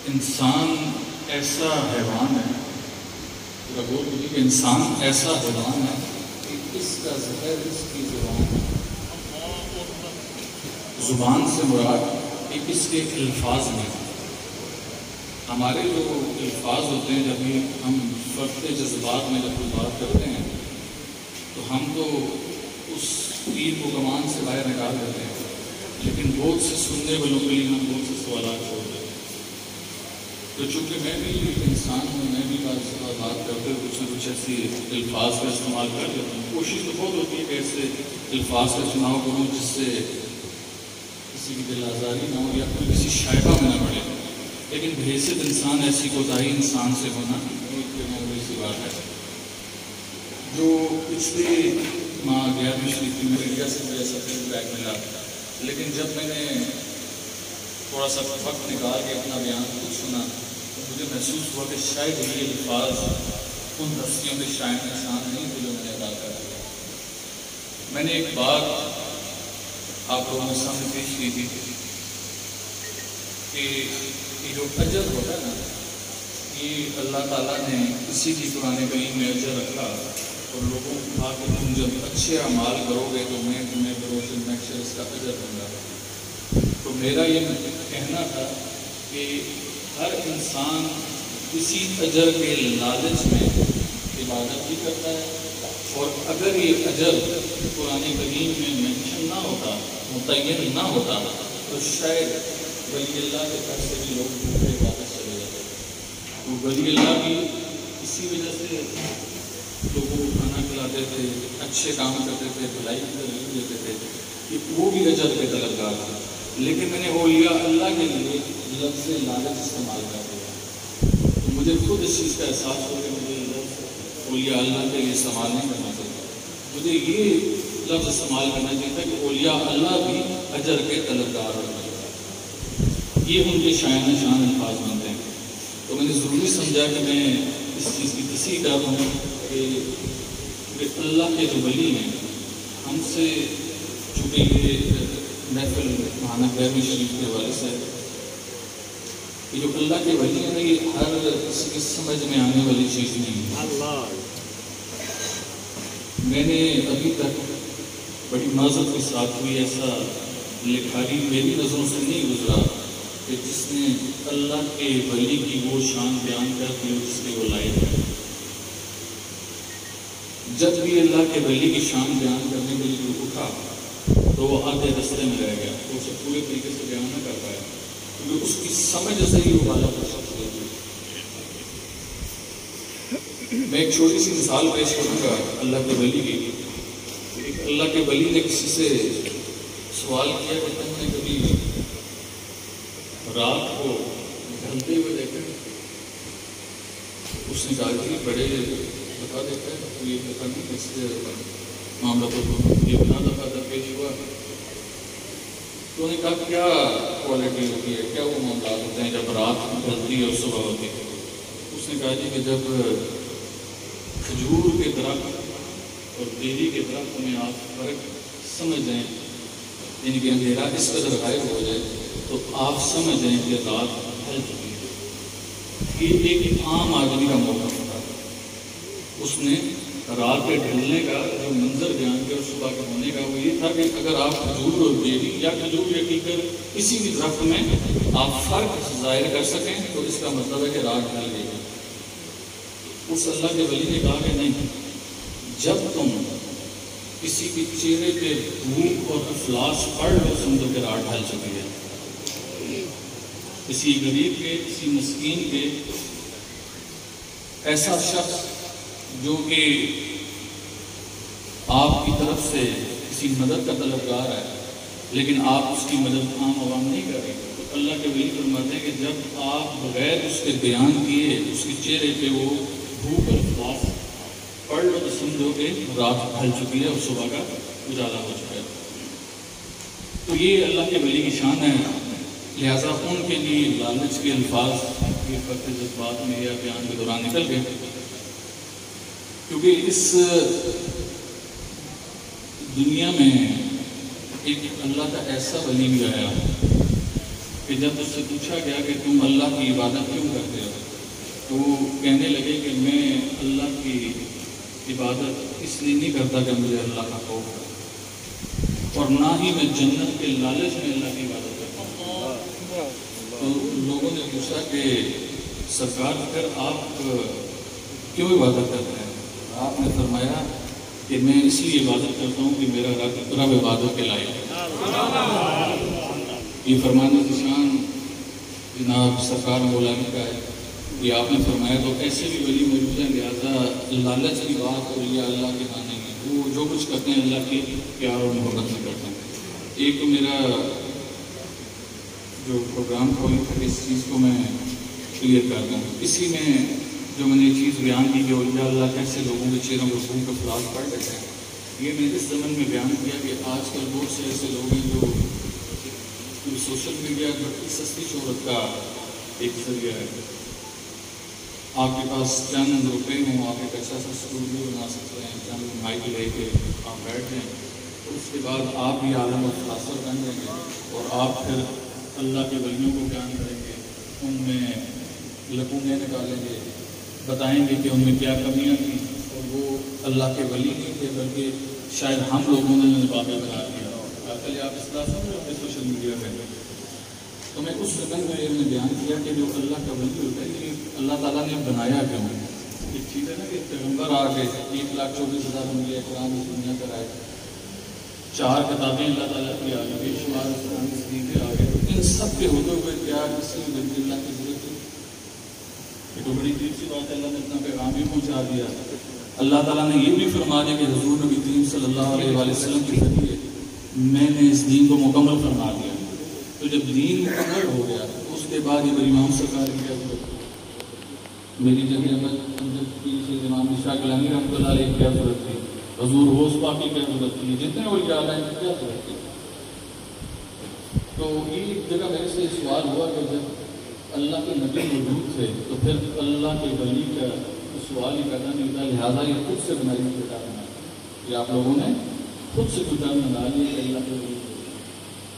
انسان ایسا حیوان ہے، کہ انسان ایسا حیوان ہے کہ اس کا زہر اس کی زبان سے مراد کہ اس کے الفاظ میں ہمارے جو الفاظ ہوتے ہیں، جب ہم فرد جذبات میں جب کوئی بات کرتے ہیں تو ہم تو اس تیر کو کمان سے باہر نکال دیتے ہیں، لیکن بہت سے سننے والوں کے لیے ہم بہت سے سوالات چھوڑ دیتے ہیں۔ تو چونکہ میں بھی ایک انسان ہوں، میں بھی بات کرتے کچھ نہ کچھ ایسی الفاظ کا استعمال کر لیتا ہوں۔ کوشش تو بہت ہوتی ہے کہ ایسے الفاظ کا چناؤ کروں جس سے کسی کی دل آزاری نہ ہو یا کوئی کسی شائبہ میں نہ پڑے، لیکن بحیثیت انسان ایسی کوتاہی انسان سے ہونا ایک معمولی سی بات ہے۔ جو پچھلے ماہ 11ویں شریف میں انڈیا سے مجھے ایسا فیڈ بیک ملا، لیکن جب میں نے تھوڑا سا وقت نکال کے اپنا بیان خود سنا تو مجھے محسوس ہوا کہ شاید یہ الفاظ ان ہستیوں کے شائن نشان نہیں تھے جو میں نے ادا کر دیا۔ میں نے ایک بات آپ لوگوں کے سامنے پیش کی تھی کہ یہ جو اجر ہوتا ہے نا، یہ اللہ تعالیٰ نے اسی کی قرآن کریم میں اجر رکھا اور لوگوں کو کہا کہ تم جب اچھے اعمال کرو گے تو میں تمہیں بروز محشر اس کا اجر دوں گا۔ تو میرا یہ کہنا تھا کہ ہر انسان اسی اجر کے لالچ میں عبادت بھی کرتا ہے، اور اگر یہ اجر قرآن کریم میں مینشن نہ ہوتا، متعین نہ ہوتا، تو شاید ولی اللہ کے طرف سے بھی لوگ بھوکے واپس چلے جاتے۔ تو ولی اللہ بھی اسی وجہ سے لوگوں کو کھانا کھلاتے تھے، اچھے کام کرتے تھے، بھلائی کی ترغیب دیتے تھے، کہ وہ بھی اجر کے طلبگار تھے۔ لیکن میں نے اولیاء اللہ کے لیے لفظ لالچ استعمال کر دیا، تو مجھے خود اس چیز کا احساس ہو کہ مجھے لفظ اولیاء اللہ کے لیے استعمال نہیں کرنا چاہیے، مجھے یہ لفظ استعمال کرنا چاہیے تھا کہ اولیاء اللہ بھی اجر کے طلبگار ہونا چاہیے، یہ ان کے شائن نشان الفاظ بنتے ہیں۔ تو میں نے ضروری سمجھا کہ میں اس چیز کی تصحیح کر رہا ہوں کہ اللہ کے جو ولی ہیں ہم سے، چونکہ یہ محفل ماہانہ 11ویں شریف کے حوالے سے یہ جو اللہ کے ولی ہیں یہ ہر کسی کی سمجھ میں آنے والی چیز نہیں ہے۔ میں نے ابھی تک بڑی معذرت کے ساتھ ہوئی ایسا لکھاری میری نظروں سے نہیں گزرا کہ جس نے اللہ کے ولی کی وہ شان بیان کر دی جس کے وہ لائق ہے۔ جب بھی اللہ کے ولی کی شان بیان کرنے کے لیے اٹھا تو وہ آدھے رستے میں رہ گیا، تو اسے پورے طریقے سے بیان نہ کر پایا، کیونکہ اس کی سمجھ سے ہی وہ بالا پر شخص گئی۔ میں ایک چھوٹی سی مثال پیش کروں گا اللہ کے ولی کی۔ ایک اللہ کے ولی نے کسی سے سوال کیا کہ تم نے کبھی رات کو ڈھلتے ہوئے دیکھا؟ اس نے کہا کہ بڑے دفعہ دیکھا ہے، تو یہ دفعہ نہیں، اس سے معاملہ تو یہ بنا دفعہ درپیش ہوا۔ تو انہوں نے کہا کیا کوالٹی ہوتی ہے، کیا وہ معاملات ہوتے ہیں جب رات ڈھلتی ہے اور صبح ہوتی ہے؟ اس نے کہا جی کہ جب کھجور کے درخت اور بیری کے درخت میں آپ فرق سمجھ جائیں، یعنی کہ اندھیرا اس قدر غائب ہو جائے تو آپ سمجھ جائیں کہ رات ڈھل چکی ہے۔ یہ ایک عام آدمی کا موقع تھا، اس نے رات کے ڈھلنے کا جو منظر بیان کیا اور صبح کے ہونے کا وہ یہ تھا کہ اگر آپ کھجور اور بیری یا کھجور یا کیکر کسی بھی درخت میں آپ فرق ظاہر کر سکیں تو اس کا مطلب ہے کہ رات ڈھل گئی ہے۔ اس اللہ کے ولی نے کہا کہ نہیں، جب تم کسی کے چہرے پہ بھوک اور افلاس پڑ لو سمجھو کہ رات ڈھل چکی ہے۔ کسی غریب کے، کسی مسکین کے، ایسا شخص جو کہ آپ کی طرف سے کسی مدد کا طلبگار ہے لیکن آپ اس کی مدد عام عوام نہیں کر رہے، تو اللہ کے ولی فرماتے ہیں کہ جب آپ بغیر اس کے بیان کیے اس کے چہرے پہ وہ بھوک اور افلاس پڑھ لو تو سمجھو کہ رات ڈھل چکی ہے اور صبح کا اجالا ہو چکا ہے۔ تو یہ اللہ کے ولی کی شان ہے، لہٰذا ان کے لیے لالچ کے الفاظ یہ وقت جذبات میں یا بیان کے دوران نکل گئے، کیونکہ اس دنیا میں ایک اللہ کا ایسا ولی بھی آیا کہ جب اس سے پوچھا گیا کہ تم اللہ کی عبادت کیوں کرتے ہو، تو وہ کہنے لگے کہ میں اللہ کی عبادت اس لیے نہیں کرتا کہ مجھے اللہ کا خوف ہے، اور نہ ہی میں جنت کے لالچ میں اللہ کی عبادت کرتا ہوں۔ تو لوگوں نے پوچھا کہ سرکار پھر آپ کیوں عبادت کرتے ہیں؟ آپ نے فرمایا کہ میں اس لیے عبادت کرتا ہوں کہ میرا رب عبادت کے لائق ہے۔ یہ فرمان ذیشان جناب سرکار مولانا کا ہے، یہ آپ نے فرمایا تو ایسے بھی ولی موجود ہیں، لہٰذا لالچ کی بات اور یہ اللہ کے معنی نہیں، وہ جو کچھ کرتے ہیں اللہ کی پیار اور محبت میں کرتے ہیں۔ ایک تو میرا جو پروگرام تھا اس چیز کو میں کلیئر کر دوں، اسی میں جو میں نے یہ چیز بیان کی کہ اولیاء اللہ کیسے لوگوں کے چہروں پر خون کا فلاس پڑ دیتے ہیں، یہ میں اس زمن میں بیان کیا کہ آج کل بہت سے ایسے لوگ ہیں جو سوشل میڈیا بڑی سستی شہرت کا ایک ذریعہ ہے۔ آپ کے پاس چند روپے ہوں، آپ ایک اچھا سا اسٹوڈیو بنا سکتے ہیں، چند مائک لے کے آپ بیٹھ جائیں، اس کے بعد آپ بھی عالم الخلاصہ بن جائیں گے اور آپ پھر اللہ کے ولیوں کو بیان کریں گے، ان میں لکونگیں نکالیں گے، بتائیں گے کہ ان میں کیا کمیاں تھیں، اور وہ اللہ کے ولی نہیں تھے بلکہ شاید ہم لوگوں نے نقابے بنا دیا۔ کل آپ اصلاح سمجھ رہے سوشل میڈیا پہ، تو میں اس زمن میں نے بیان کیا کہ جو اللہ کا ولی ہوتا ہے یہ اللہ تعالیٰ نے بنایا کیوں ہے۔ ایک چیز ہے نا کہ پیغمبر آ کے 1,24,000 انبیاء کرام اس دنیا پر آئے، 4 کتابیں اللہ تعالیٰ کی آ گئی، بے شمار حدیثیں آ گئے، ان سب کے ہوتے ہوئے کیا کسی ولی اللہ کی ضرورت تھی؟ یہ تو بڑی عجیب سی بات ہے، اللہ نے اپنا پیغام بھی پہنچا دیا۔ اللہ تعالیٰ نے یہ بھی فرما دیا کہ حضور نبی کریم صلی اللہ علیہ وآلہ وسلم کے ذریعے میں نے اس دین کو مکمل فرما دیا۔ تو جب دین مکمل ہو گیا تو اس کے بعد یہ امام سرکار کی کیا ضرورت تھی؟ میری جگہ امام شاہ گیلانی رحمۃ اللہ علیہ کی کیا ضرورت تھی؟ حضور غوث پاک کی کیا ضرورت تھی؟ جتنے وہ یاد آئے کی کیا ضرورت تھی؟ تو ایک جگہ میرے سے سوال ہوا کہ جب اللہ کے نبی موجود تھے تو پھر اللہ کے ولی کا سوال ہی کرنا نہیں تھا، لہٰذا یہ خود سے بنائی ہوئی کتاب بنا، یہ آپ لوگوں نے خود سے کتاب بنا لی ہے اللہ کے ولی۔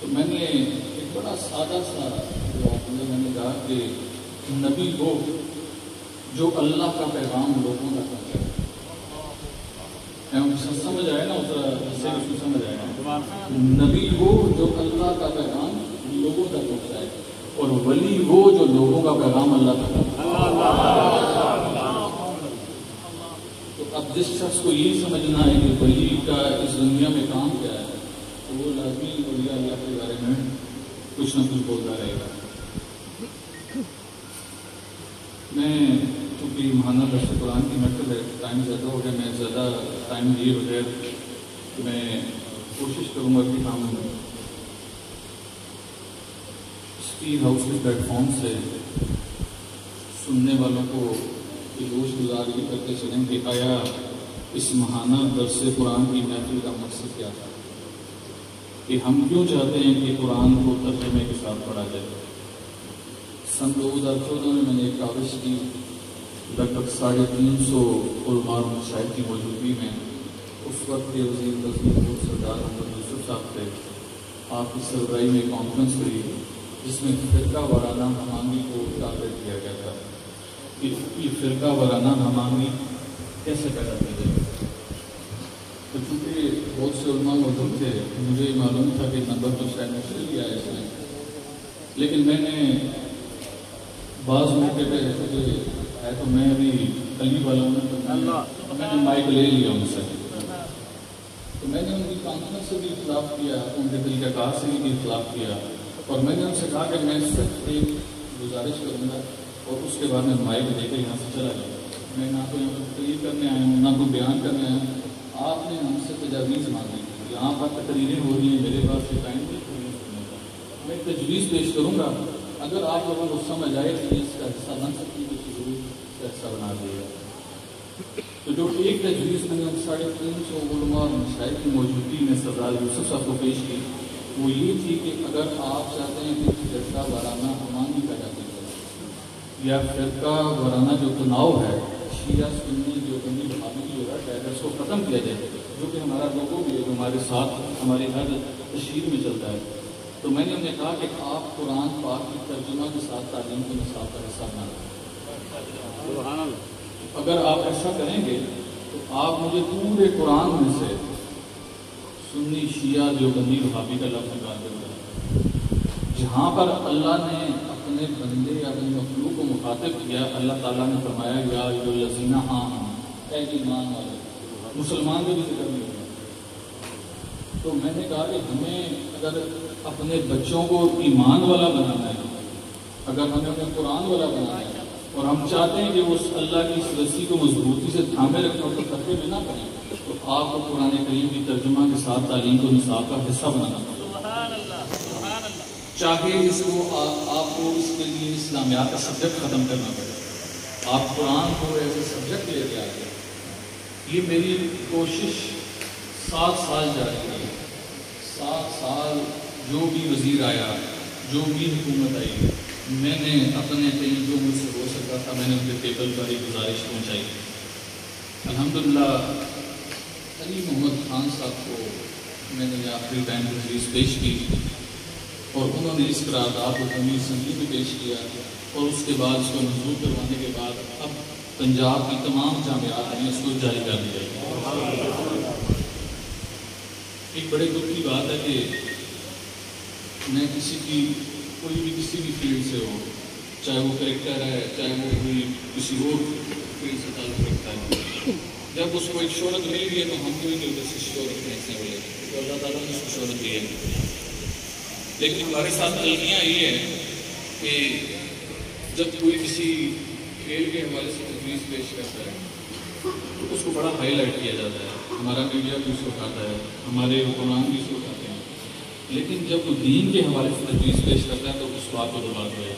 تو میں نے ایک بڑا سادہ سا جواب دیا، میں نے کہا کہ نبی وہ جو اللہ کا پیغام لوگوں تک پہنچائے۔ سمجھ آئے نا، اس سے کچھ سمجھ آئے نا، نبی وہ جو اللہ کا پیغام لوگوں تک پہنچائے، اور ولی وہ جو لوگوں کا پیغام اللہ تک پہنچائے۔ تو اب جس شخص کو یہ سمجھنا ہے کہ ولی کا اس دنیا میں کام کیا ہے تو وہ لازمی اولیاء اللہ کے بارے میں کچھ نہ کچھ بولتا رہے گا۔ میں چونکہ ماہانہ درس قرآن کی مکتب ہے، ٹائم زیادہ ہو گیا، میں زیادہ ٹائم لیے بغیر میں کوشش کروں گا کہ ہم اسپیک ہاؤس کے پلیٹ فارم سے سننے والوں کو جوش گزار یہ کرتے چلیں کہ آیا اس ماہانہ درس قرآن کی محفل کا مقصد کیا تھا، کہ ہم کیوں چاہتے ہیں کہ قرآن کو ترجمے کے ساتھ پڑھا جائے۔ سن 2014 میں نے ایک کاوش کی، لگ بھگ 350 علماء اور مشائخ کی موجودگی میں، اس وقت کے وزیر تذکیر سردار محمد یوسف صاحب تھے، آپ کی سربراہی میں کانفرنس ہوئی جس میں فرقہ وارانہ ہمانگی کو ٹارگیٹ کیا گیا تھا کہ یہ فرقہ وارانہ ہمانگی کیسے پیدا کی جائے۔ تو چونکہ بہت سے علماء موجود تھے، مجھے معلوم تھا کہ نمبر تو شاید مشکل لیا ہے اس میں، لیکن میں نے بعض موقع پہ ہے تو میں ابھی علی والا ہوں تو میں نے مائک لے لیا ان سے، تو میں نے ان کی کانفرنس سے بھی اختلاف کیا، ان کے طریقہ کار سے بھی اختلاف کیا، اور میں نے ان سے کہا کہ میں صرف ایک گزارش کروں گا اور اس کے بعد میں مائک دے کر یہاں سے چلا جاؤں، میں نہ تو یہاں پر تقریر کرنے آیا ہوں نہ کوئی بیان کرنے آیا ہوں۔ آپ نے ہم سے تجاویز مانگی، یہاں پر تقریریں ہو رہی ہیں، میرے پاس یہ ٹائم نہیں، میں تجویز پیش کروں گا، اگر آپ لوگوں کو سمجھ آئے کہ اس کا حصہ بن سکتی ہے تو ضرور اس کا حصہ بنا دیا۔ تو جو ایک تجویز میں نے 350 علماء اور مشائخ کی موجودگی میں سردار یوسف صاحب کو پیش کی، وہ یہ تھی کہ اگر آپ چاہتے ہیں کہ فرقہ وارانہ ہمانگی پیدا کی جائے یا فرقہ وارانہ جو تناؤ ہے شیعہ سنی جو بنی بھابی کی جو ہے اس کو ختم کیا جائے، جو کہ ہمارا لوگوں بھی ہے جو ہمارے ساتھ ہماری ہر تشہیر میں چلتا ہے، تو میں نے انہیں کہا کہ آپ قرآن پاک کی ترجمہ کے ساتھ تعلیم کو نصاب کا حصہ بنا لیں. اگر آپ ایسا کریں گے تو آپ مجھے پورے قرآن میں سے سنی شیعہ دیوبندی وہابی کا لفظ نکال دیں. جہاں پر اللہ نے اپنے بندے یا اپنے مخلوق کو مخاطب کیا، اللہ تعالیٰ نے فرمایا یا الذین آمنوا، اے ایمان والے. مسلمان کا بھی ذکر نہیں ہوا. تو میں نے کہا کہ ہمیں اگر اپنے بچوں کو ایمان والا بنانا ہے، اگر ہمیں اپنے قرآن والا بنانا ہے، اور ہم چاہتے ہیں کہ وہ اللہ کی اس رسی کو مضبوطی سے تھامے رکھیں اور تفرقے میں نہ کریں، تو آپ کو قرآن کریم کی ترجمہ کے ساتھ تعلیم کو نصاب کا حصہ بنانا پڑے. چاہے اس کو آپ کو اس کے لیے اسلامیات کا سبجیکٹ ختم کرنا پڑے، آپ قرآن کو ایسے سبجیکٹ لے کے آئے. یہ میری کوشش 7 سال جاری ہے. 7 سال جو بھی وزیر آیا، جو بھی حکومت آئی، میں نے اپنے کہیں جو مجھ سے ہو سکتا تھا میں نے ان کے ٹیبل پر ایک گزارش پہنچائی. الحمدللہ علی محمد خان صاحب کو میں نے آخری ٹائم تجویز پیش کی اور انہوں نے اس قرارداد کو قومی اسمبلی میں پیش کیا، اور اس کے بعد اس کو منظور کروانے کے بعد اب پنجاب کی تمام جامعات میں اس کو جاری کر دیا گیا. ایک بڑے دکھ کی بات ہے کہ میں کوئی بھی کسی بھی فیلڈ سے ہو، چاہے وہ کریکٹر ہے، چاہے وہ کوئی کسی اور فیلڈ سے تعلق رکھتا ہے، جب اس کو ایک شہرت مل گئی ہے تو ہم کوئی نہیں ادھر سے شہرت کھینچنے والے، تو اللہ تعالیٰ نے اس کو شہرت دی ہے. لیکن ہمارے ساتھ المیاں یہ ہے کہ جب کوئی کسی کھیل کے حوالے سے تجویز پیش کرتا ہے تو اس کو بڑا ہائی لائٹ کیا جاتا ہے، ہمارا میڈیا بھی اس کو اٹھاتا ہے، ہمارے حکمران بھی اس کو اٹھاتے ہیں. لیکن جب وہ دین کے حوالے سے تجویز پیش کرتا ہے تو اس بات کو دبا دیا.